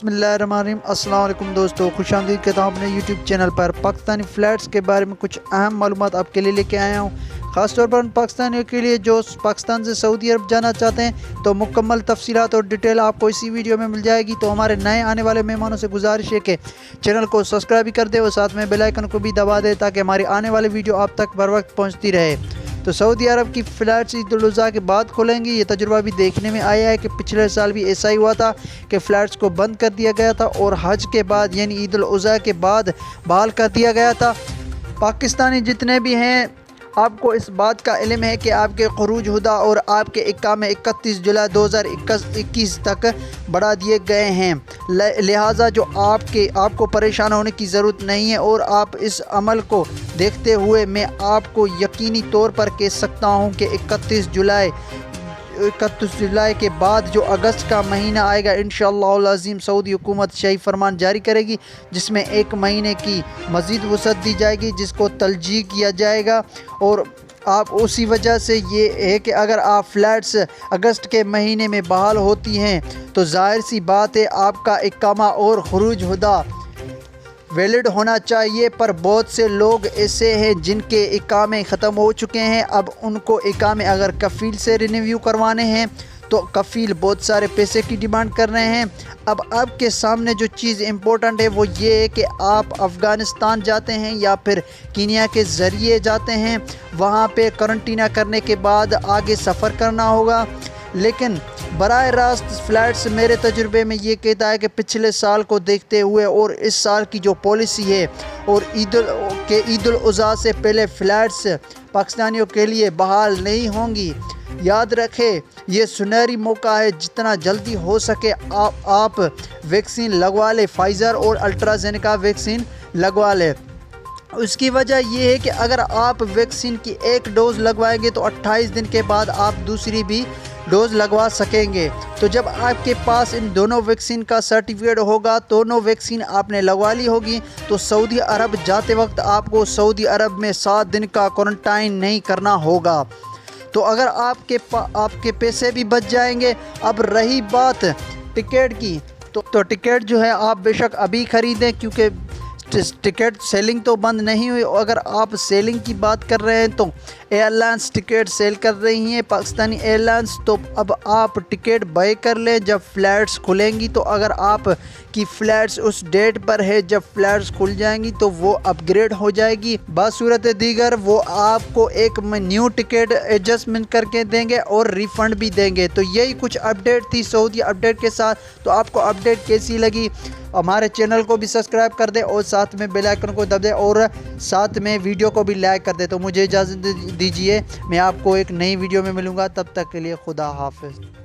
बिस्मिल्लाहिर्रहमानिर्रहीम। अस्सलाम वालेकुम दोस्तों, खुश आमदीद कहता हूँ अपने यूट्यूब चैनल पर। पाकिस्तानी फ़्लैट्स के बारे में कुछ अहम मालूमात आपके लिए लेके आया हूँ, ख़ास तौर पर उन पाकिस्तानियों के लिए जो पाकिस्तान से सऊदी अरब जाना चाहते हैं। तो मुकम्मल तफसीलात और डिटेल आपको इसी वीडियो में मिल जाएगी। तो हमारे नए आने वाले मेहमानों से गुजारिश है कि चैनल को सब्सक्राइब भी कर दे और साथ में बेल आइकन को भी दबा दे ताकि हमारी आने वाली वीडियो आप तक बर वक्त पहुँचती रहे। तो सऊदी अरब की फ़्लैट्स ईद उल अज़हा के बाद खुलेंगी। ये तजुर्बा भी देखने में आया है कि पिछले साल भी ऐसा ही हुआ था कि फ़्लैट्स को बंद कर दिया गया था और हज के बाद यानी ईद उल अज़हा के बाद बहाल कर दिया गया था। पाकिस्तानी जितने भी हैं आपको इस बात का इल्म है कि आपके खुरूज हुदा और आपके इकामे 31 जुलाई 2021 तक बढ़ा दिए गए हैं। लिहाजा जो आपको परेशान होने की ज़रूरत नहीं है और आप इस अमल को देखते हुए मैं आपको यकीनी तौर पर कह सकता हूं कि 31 जुलाई के बाद जो अगस्त का महीना आएगा इंशाअल्लाह अज़ीम सऊदी हुकूमत शाही फरमान जारी करेगी, जिसमें 1 महीने की मज़ीद वसअत दी जाएगी, जिसको तलजी किया जाएगा। और आप उसी वजह से ये है कि अगर आप फ़्लैट्स अगस्त के महीने में बहाल होती हैं तो ज़ाहिर सी बात है आपका इकामा और खुरूज हुदा वैलिड होना चाहिए। पर बहुत से लोग ऐसे हैं जिनके इकामे ख़त्म हो चुके हैं। अब उनको इकामे अगर कफ़ील से रिन्यू करवाने हैं तो कफ़ील बहुत सारे पैसे की डिमांड कर रहे हैं। अब आपके सामने जो चीज़ इम्पोर्टेंट है वो ये है कि आप अफ़गानिस्तान जाते हैं या फिर कीनिया के ज़रिए जाते हैं, वहाँ पे करंटीना करने के बाद आगे सफ़र करना होगा। लेकिन बराह रास्त फ़्लैट्स मेरे तजुर्बे में ये कहता है कि पिछले साल को देखते हुए और इस साल की जो पॉलिसी है और ईद उल अज़हा से पहले फ़्लैट्स पाकिस्तानियों के लिए बहाल नहीं होंगी। याद रखें, ये सुनहरी मौका है, जितना जल्दी हो सके आप वैक्सीन लगवा लें, फाइज़र और अल्ट्राजेनेका वैक्सीन लगवा लें। उसकी वजह यह है कि अगर आप वैक्सीन की एक डोज़ लगवाएंगे तो 28 दिन के बाद आप दूसरी भी डोज़ लगवा सकेंगे। तो जब आपके पास इन दोनों वैक्सीन का सर्टिफिकेट होगा, दोनों वैक्सीन आपने लगवा ली होगी, तो सऊदी अरब जाते वक्त आपको सऊदी अरब में 7 दिन का क्वारंटाइन नहीं करना होगा। तो अगर आपके पैसे भी बच जाएंगे। अब रही बात टिकट की, तो टिकट जो है आप बेशक अभी ख़रीदें, क्योंकि टिकट सेलिंग तो बंद नहीं हुई। अगर आप सेलिंग की बात कर रहे हैं तो एयरलाइंस टिकट सेल कर रही हैं, पाकिस्तानी एयरलाइंस। तो अब आप टिकट बाय कर लें जब फ़्लैट्स खुलेंगी। तो अगर आप की फ़्लैट्स उस डेट पर है जब फ़्लैट्स खुल जाएंगी तो वो अपग्रेड हो जाएगी। बासूरत दीगर वो आपको एक न्यू टिकट एडजस्टमेंट करके देंगे और रिफ़ंड भी देंगे। तो यही कुछ अपडेट थी सऊदी अपडेट के साथ। तो आपको अपडेट कैसी लगी? हमारे चैनल को भी सब्सक्राइब कर दे और साथ में बेल आइकन को दबा दे और साथ में वीडियो को भी लाइक कर दे। तो मुझे इजाज़त दीजिए, मैं आपको एक नई वीडियो में मिलूँगा। तब तक के लिए खुदा हाफ़िज़।